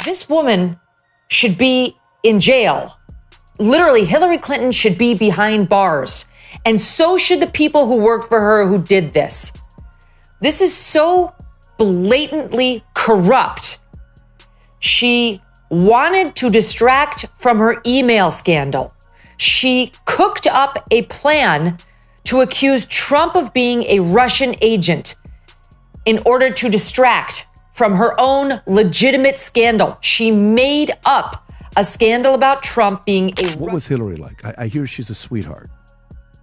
This woman should be in jail. Literally, Hillary Clinton should be behind bars. And so should the people who worked for her who did this. This is so blatantly corrupt. She wanted to distract from her email scandal. She cooked up a plan to accuse Trump of being a Russian agent in order to distract from her own legitimate scandal. She made up a scandal about Trump being a... What was Hillary like? I hear she's a sweetheart.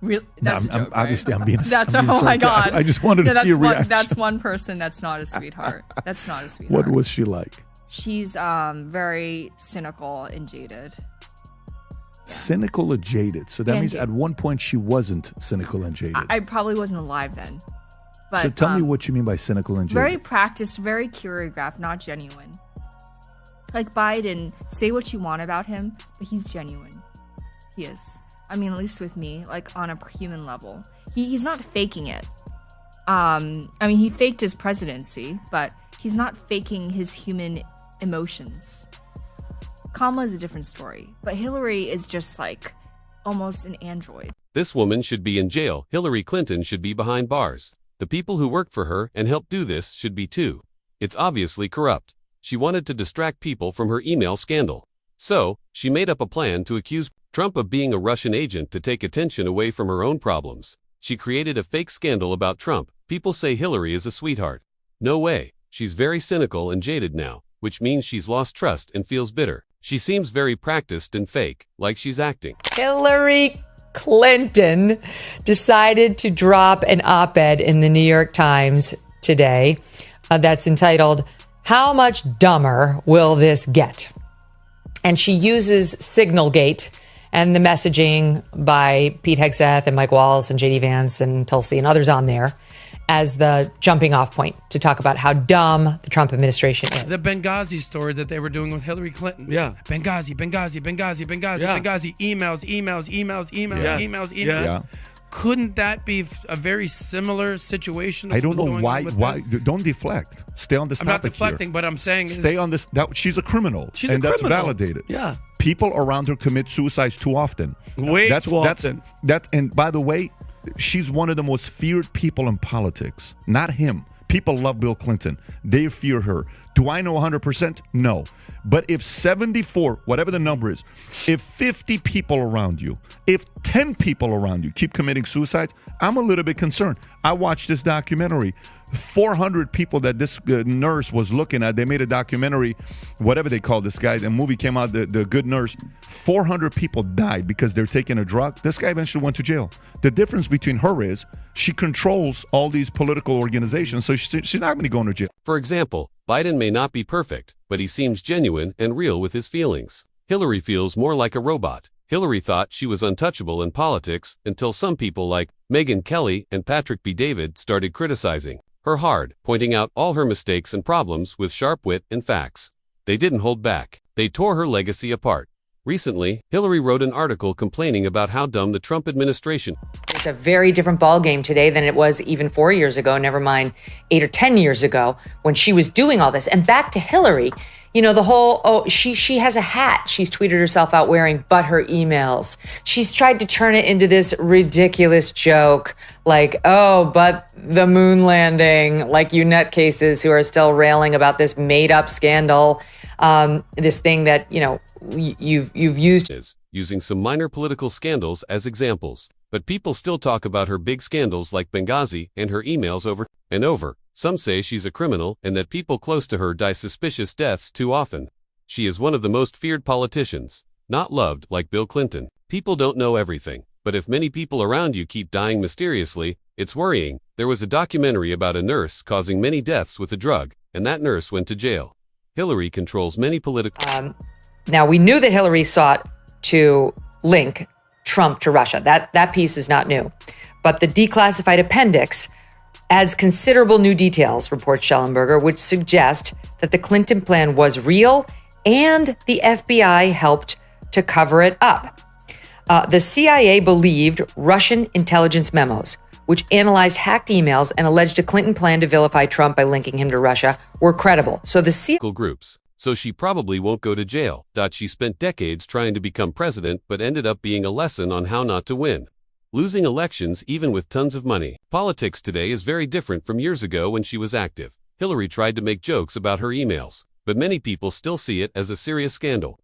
Really? That's a joke, obviously, right? I'm being. That's I'm being oh my god! I just wanted to see a reaction. That's one person that's not a sweetheart. That's not a sweetheart. What was she like? She's very cynical and jaded. Cynical or jaded? So that means at one point she wasn't cynical and jaded. I probably wasn't alive then. But, so tell me what you mean by cynical and jaded. Very practiced, very choreographed, not genuine. Like Biden, say what you want about him, but he's genuine. He is. I mean, at least with me, like on a human level. He's not faking it. I mean, he faked his presidency, but he's not faking his human emotions. Kamala is a different story, but Hillary is just like almost an android. This woman should be in jail. Hillary Clinton should be behind bars. The people who worked for her and helped do this should be too. It's obviously corrupt. She wanted to distract people from her email scandal. So, she made up a plan to accuse Trump of being a Russian agent to take attention away from her own problems. She created a fake scandal about Trump. People say Hillary is a sweetheart. No way. She's very cynical and jaded now, which means she's lost trust and feels bitter. She seems very practiced and fake, like she's acting. Hillary Clinton decided to drop an op-ed in the New York Times today that's entitled, "How much dumber will this get?" And she uses Signalgate and the messaging by Pete Hegseth and Mike Wallace and J.D. Vance and Tulsi and others on there as the jumping off point to talk about how dumb the Trump administration is. The Benghazi story that they were doing with Hillary Clinton. Yeah. Benghazi. Yeah. Emails. Yeah. Couldn't that be a very similar situation? I don't know why. Don't deflect. Stay on this topic. I'm not deflecting, here. But I'm saying stay on this. She's a criminal, and that's validated. Yeah. People around her commit suicides too often. Too often. And by the way, she's one of the most feared people in politics. Not him. People love Bill Clinton. They fear her. Do I know 100%? No. But if 74, whatever the number is, if 50 people around you, if 10 people around you keep committing suicides, I'm a little bit concerned. I watched this documentary. 400 people that this nurse was looking at, they made a documentary, whatever they call this guy. The movie came out, The Good Nurse. 400 people died because they're taking a drug. This guy eventually went to jail. The difference between her is she controls all these political organizations, so she's not going to go to jail. For example, Biden may not be perfect, but he seems genuine and real with his feelings. Hillary feels more like a robot. Hillary thought she was untouchable in politics until some people like Megyn Kelly and Patrick B. David started criticizing her hard, pointing out all her mistakes and problems with sharp wit and facts. They didn't hold back. They tore her legacy apart. Recently, Hillary wrote an article complaining about how dumb the Trump administration. It's a very different ballgame today than it was even 4 years ago, never mind 8 or 10 years ago when she was doing all this. And back to Hillary, you know, the whole, she has a hat she's tweeted herself out wearing, but her emails. She's tried to turn it into this ridiculous joke, like, but the moon landing, like you nutcases who are still railing about this made-up scandal, this thing that, you know, you've used. Using some minor political scandals as examples. But people still talk about her big scandals like Benghazi and her emails over and over. Some say she's a criminal and that people close to her die suspicious deaths too often. She is one of the most feared politicians, not loved like Bill Clinton. People don't know everything, but if many people around you keep dying mysteriously, it's worrying. There was a documentary about a nurse causing many deaths with a drug, and that nurse went to jail. Hillary controls many political... Now, we knew that Hillary sought to link Trump to Russia. That piece is not new. But the declassified appendix adds considerable new details, reports Schellenberger, which suggest that the Clinton plan was real and the FBI helped to cover it up. The CIA believed Russian intelligence memos, which analyzed hacked emails and alleged a Clinton plan to vilify Trump by linking him to Russia, were credible. So the CIA groups. so she probably won't go to jail. She spent decades trying to become president but ended up being a lesson on how not to win. Losing elections even with tons of money. Politics today is very different from years ago when she was active. Hillary tried to make jokes about her emails, but many people still see it as a serious scandal.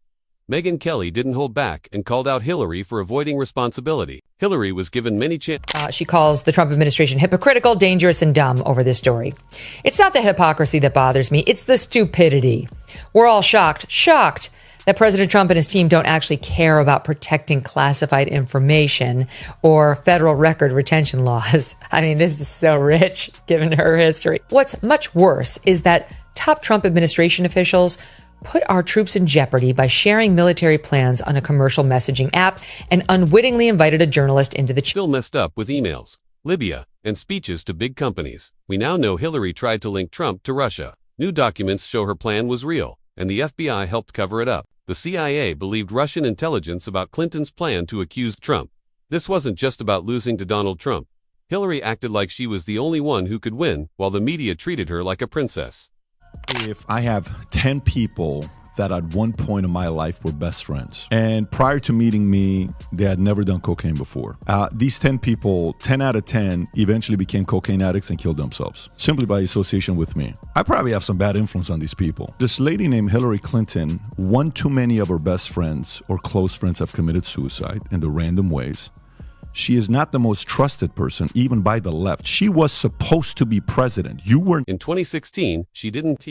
Megyn Kelly didn't hold back and called out Hillary for avoiding responsibility. Hillary was given many chances. She calls the Trump administration hypocritical, dangerous, and dumb over this story. It's not the hypocrisy that bothers me. It's the stupidity. We're all shocked that President Trump and his team don't actually care about protecting classified information or federal record retention laws. I mean, this is so rich given her history. What's much worse is that top Trump administration officials put our troops in jeopardy by sharing military plans on a commercial messaging app and unwittingly invited a journalist into the still messed up with emails, Libya, and speeches to big companies. We now know Hillary tried to link Trump to Russia. New documents show her plan was real, and the FBI helped cover it up. The CIA believed Russian intelligence about Clinton's plan to accuse Trump. This wasn't just about losing to Donald Trump. Hillary acted like she was the only one who could win, while the media treated her like a princess. If I have 10 people that at one point in my life were best friends, and prior to meeting me, they had never done cocaine before. These 10 people, 10 out of 10, eventually became cocaine addicts and killed themselves, simply by association with me. I probably have some bad influence on these people. This lady named Hillary Clinton, one too many of her best friends or close friends have committed suicide in the random ways. She is not the most trusted person, even by the left. She was supposed to be president. You weren't. In 2016, she didn't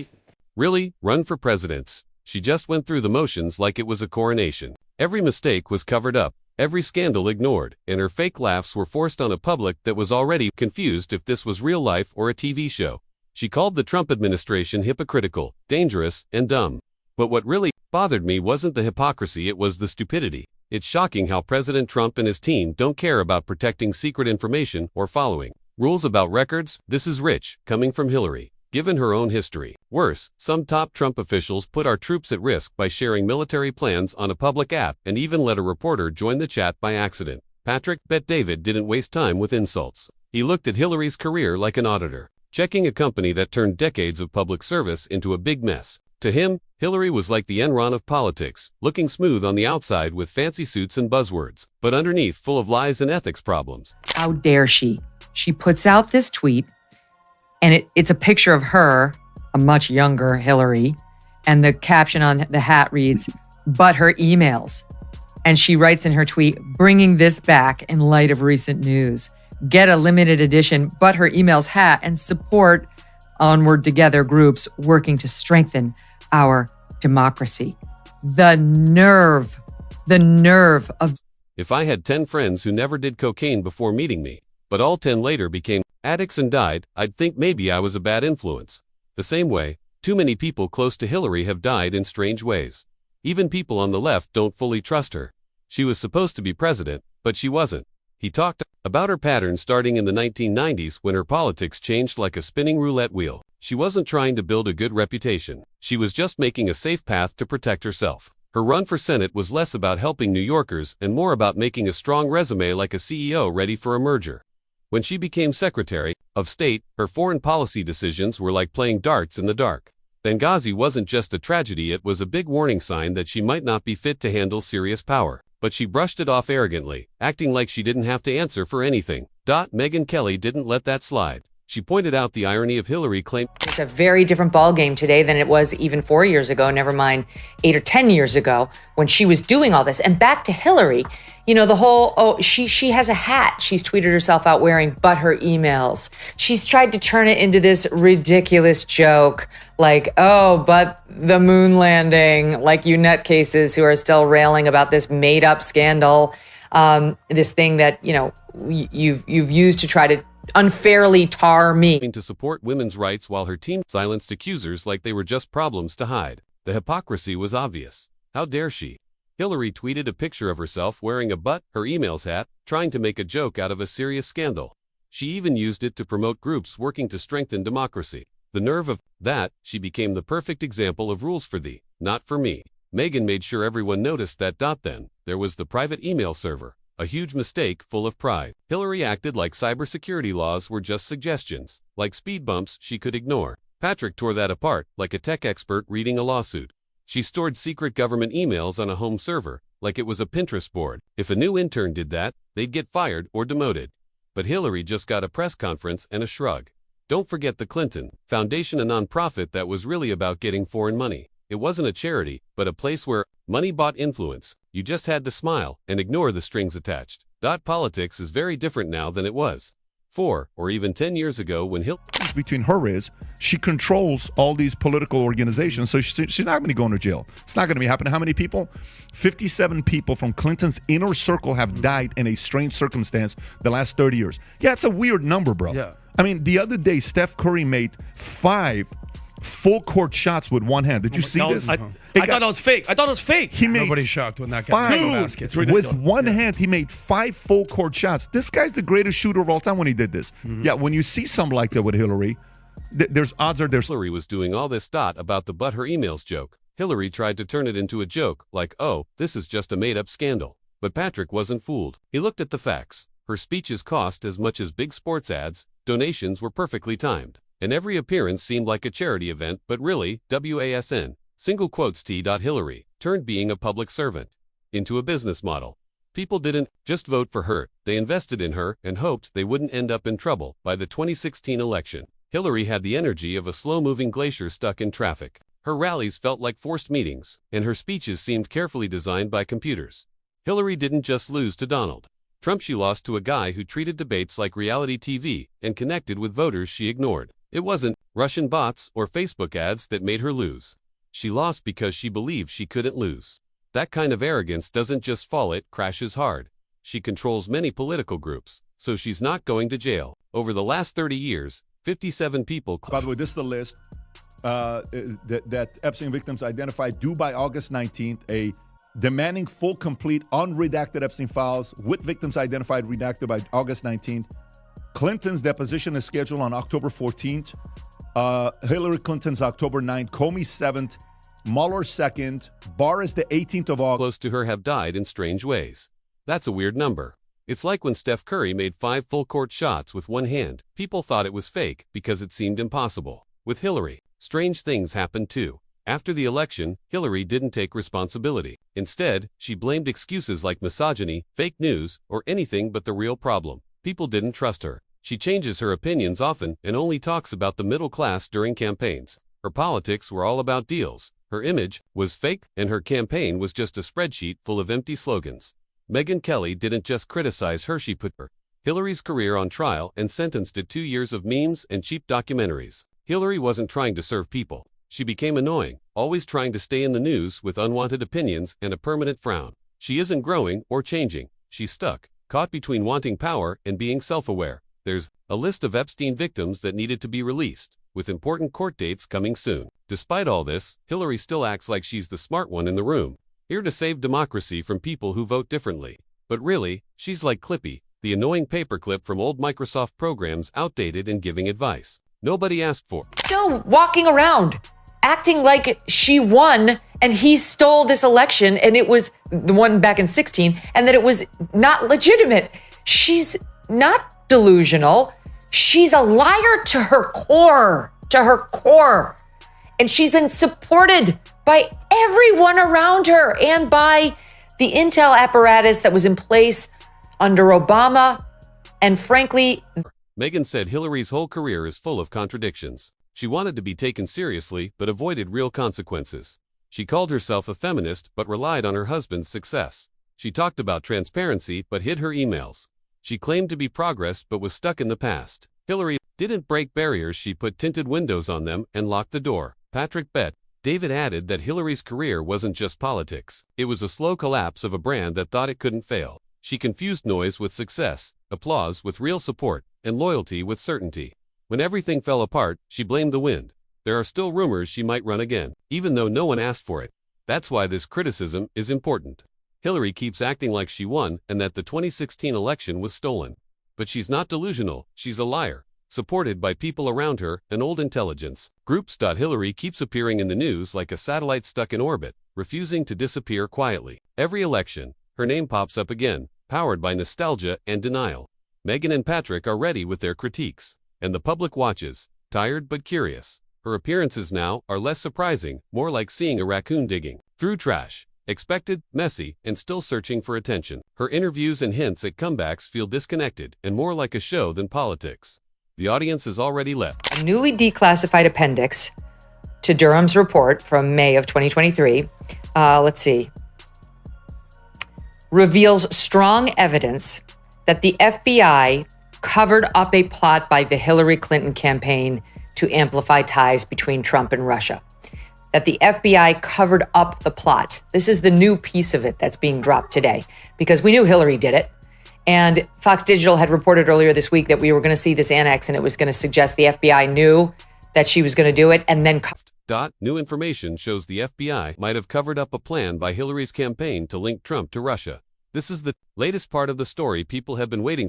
really run for president. She just went through the motions like it was a coronation. Every mistake was covered up, every scandal ignored, and her fake laughs were forced on a public that was already confused if this was real life or a TV show. She called the Trump administration hypocritical, dangerous, and dumb. But what really bothered me wasn't the hypocrisy, it was the stupidity. It's shocking how President Trump and his team don't care about protecting secret information or following rules about records. This is rich, coming from Hillary, given her own history. Worse, some top Trump officials put our troops at risk by sharing military plans on a public app and even let a reporter join the chat by accident. Patrick Bet David didn't waste time with insults. He looked at Hillary's career like an auditor, checking a company that turned decades of public service into a big mess. To him, Hillary was like the Enron of politics, looking smooth on the outside with fancy suits and buzzwords, but underneath full of lies and ethics problems. How dare she? She puts out this tweet, and it's a picture of her, a much younger Hillary, and the caption on the hat reads, "But her emails." And she writes in her tweet, "Bringing this back in light of recent news. Get a limited edition But Her Emails hat and support Onward Together groups working to strengthen our democracy." The nerve of... If I had 10 friends who never did cocaine before meeting me, but all 10 later became addicts and died, I'd think maybe I was a bad influence. The same way, too many people close to Hillary have died in strange ways. Even people on the left don't fully trust her. She was supposed to be president, but she wasn't. He talked about her pattern starting in the 1990s when her politics changed like a spinning roulette wheel. She wasn't trying to build a good reputation. She was just making a safe path to protect herself. Her run for Senate was less about helping New Yorkers and more about making a strong resume like a CEO ready for a merger. When she became Secretary of State, her foreign policy decisions were like playing darts in the dark. Benghazi wasn't just a tragedy, it was a big warning sign that she might not be fit to handle serious power. But she brushed it off arrogantly, acting like she didn't have to answer for anything. Megyn Kelly didn't let that slide. She pointed out the irony of Hillary claiming it's a very different ballgame today than it was even 4 years ago, never mind 8 or 10 years ago when she was doing all this. And back to Hillary, you know, the whole, she has a hat she's tweeted herself out wearing, but her emails. She's tried to turn it into this ridiculous joke, like, oh, but the moon landing, like you nutcases who are still railing about this made up scandal, this thing that, you know, you've used to try to unfairly tar me. To support women's rights while her team silenced accusers like they were just problems to hide. The hypocrisy was obvious. How dare she? Hillary tweeted a picture of herself wearing a But Her Emails hat, trying to make a joke out of a serious scandal. She even used it to promote groups working to strengthen democracy. The nerve of that, she became the perfect example of rules for thee, not for me. Megyn made sure everyone noticed that. Then, there was the private email server. A huge mistake full of pride. Hillary acted like cybersecurity laws were just suggestions, like speed bumps she could ignore. Patrick tore that apart, like a tech expert reading a lawsuit. She stored secret government emails on a home server, like it was a Pinterest board. If a new intern did that, they'd get fired or demoted. But Hillary just got a press conference and a shrug. Don't forget the Clinton Foundation, a nonprofit that was really about getting foreign money. It wasn't a charity, but a place where money bought influence. You just had to smile and ignore the strings attached. Politics is very different now than it was 4 or even 10 years ago when Hillary... Between her is she controls all these political organizations, so she's not going to be going to jail. It's not going to be happening. How many people? 57 people from Clinton's inner circle have died in a strange circumstance the last 30 years. Yeah, it's a weird number, bro. Yeah. I mean, the other day, Steph Curry made 5 full court shots with one hand. Did you see this? I thought that was fake. I thought it was fake. He made Nobody's shocked when that guy makes a basket. It's ridiculous. with one hand, he made 5 full court shots. This guy's the greatest shooter of all time when he did this. Yeah, when you see something like that with Hillary, there's odds are there's... Hillary was doing all this about the but her emails joke. Hillary tried to turn it into a joke, like, oh, this is just a made-up scandal. But Patrick wasn't fooled. He looked at the facts. Her speeches cost as much as big sports ads, donations were perfectly timed, and every appearance seemed like a charity event, but really, WASN, single quotes Hillary, turned being a public servant into a business model. People didn't just vote for her, they invested in her and hoped they wouldn't end up in trouble by the 2016 election. Hillary had the energy of a slow-moving glacier stuck in traffic. Her rallies felt like forced meetings, and her speeches seemed carefully designed by computers. Hillary didn't just lose to Donald Trump, she lost to a guy who treated debates like reality TV and connected with voters she ignored. It wasn't Russian bots or Facebook ads that made her lose. She lost because she believed she couldn't lose. That kind of arrogance doesn't just fall, it crashes hard. She controls many political groups, so she's not going to jail. Over the last 30 years, 57 people... By the way, this is the list that Epstein victims identified due by August 19th, a demanding full, complete, unredacted Epstein files with victims identified redacted by August 19th. Clinton's deposition is scheduled on October 14th. Hillary Clinton's October 9th. Comey 7th. Mueller 2nd. Barr is the 18th of August. Close to her have died in strange ways. That's a weird number. It's like when Steph Curry made 5 full-court shots with one hand. People thought it was fake because it seemed impossible. With Hillary, strange things happened too. After the election, Hillary didn't take responsibility. Instead, she blamed excuses like misogyny, fake news, or anything but the real problem. People didn't trust her. She changes her opinions often and only talks about the middle class during campaigns. Her politics were all about deals. Her image was fake, and her campaign was just a spreadsheet full of empty slogans. Megyn Kelly didn't just criticize her, she put Hillary's career on trial and sentenced to 2 years of memes and cheap documentaries. Hillary wasn't trying to serve people. She became annoying, always trying to stay in the news with unwanted opinions and a permanent frown. She isn't growing or changing. She's stuck, caught between wanting power and being self-aware. There's a list of Epstein victims that needed to be released, with important court dates coming soon. Despite all this, Hillary still acts like she's the smart one in the room, here to save democracy from people who vote differently. But really, she's like Clippy, the annoying paperclip from old Microsoft programs, outdated and giving advice nobody asked for. Still walking around, acting like she won and he stole this election and it was the one back in 16 and that it was not legitimate. She's not delusional. She's a liar to her core, And she's been supported by everyone around her and by the intel apparatus that was in place under Obama. And frankly, Megyn said Hillary's whole career is full of contradictions. She wanted to be taken seriously but avoided real consequences. She called herself a feminist but relied on her husband's success. She talked about transparency but hid her emails. She claimed to be progress but was stuck in the past. Hillary didn't break barriers, she put tinted windows on them and locked the door. Patrick bet. David added that Hillary's career wasn't just politics. It was a slow collapse of a brand that thought it couldn't fail. She confused noise with success, applause with real support, and loyalty with certainty. When everything fell apart, she blamed the wind. There are still rumors she might run again, even though no one asked for it. That's why this criticism is important. Hillary keeps acting like she won and that the 2016 election was stolen. But she's not delusional, she's a liar, supported by people around her and old intelligence groups. Hillary keeps appearing in the news like a satellite stuck in orbit, refusing to disappear quietly. Every election, her name pops up again, powered by nostalgia and denial. Megyn and Patrick are ready with their critiques, and the public watches, tired but curious. Her appearances now are less surprising, more like seeing a raccoon digging through trash. Expected, messy, and still searching for attention. Her interviews and hints at comebacks feel disconnected and more like a show than politics. The audience has already left. A newly declassified appendix to Durham's report from May of 2023, reveals strong evidence that the FBI covered up a plot by the Hillary Clinton campaign to amplify ties between Trump and Russia. That the FBI covered up the plot. This is the new piece of it that's being dropped today, because we knew Hillary did it. And Fox Digital had reported earlier this week that we were going to see this annex, and it was going to suggest the FBI knew that she was going to do it and then... New information shows the FBI might have covered up a plan by Hillary's campaign to link Trump to Russia. This is the latest part of the story people have been waiting